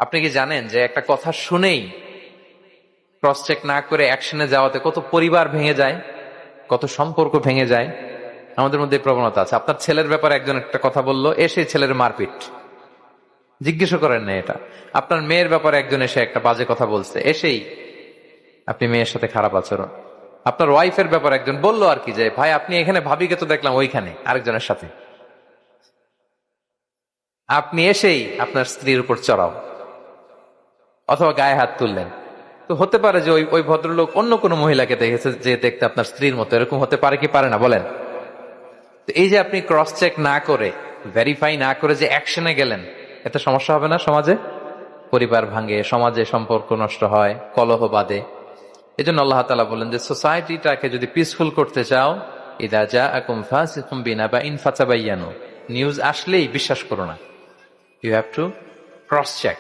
আপনি কি জানেন যে একটা কথা শুনেই ক্রস চেক না করে অ্যাকশনে যাওয়াতে কত পরিবার ভেঙে যায়, কত সম্পর্ক ভেঙে যায়? আমাদের মধ্যে এই প্রবণতা আছে। আপনার ছেলের ব্যাপারে একজন একটা কথা বললো, এসে ছেলের মারপিট, জিজ্ঞেস করেন না এটা। আপনার মেয়ের ব্যাপারে একজন এসে একটা বাজে কথা বলছে, এসেই আপনি মেয়ের সাথে খারাপ আচরণ। আপনার ওয়াইফের ব্যাপারে একজন বললো আর কি, যে ভাই আপনি এখানে, ভাবিকে তো দেখলাম ওইখানে আরেকজনের সাথে, আপনি এসেই আপনার স্ত্রীর উপর চড়াও অথবা গায়ে হাত তুললেন। তো হতে পারে যে ওই ওই ভদ্রলোক অন্য কোনো মহিলাকে দেখেছে যে দেখতে আপনার স্ত্রীর মতো, এরকম হতে পারে কি পারে না বলেন? তো এই যে আপনি ক্রস চেক না করে, ভেরিফাই না করে যে অ্যাকশনে গেলেন, এতে সমস্যা হবে না সমাজে? পরিবার ভাঙে, সমাজে সম্পর্ক নষ্ট হয়, কলহ বাঁধে। এই জন্য আল্লাহ তাআলা বলেন যে সোসাইটিটাকে যদি পিসফুল করতে চাও, ইদা জাআকুম ফাসিকুম বিনাবাইন ফাতাবায়ানু, নিউজ আসলেই বিশ্বাস করো না, you have to cross check.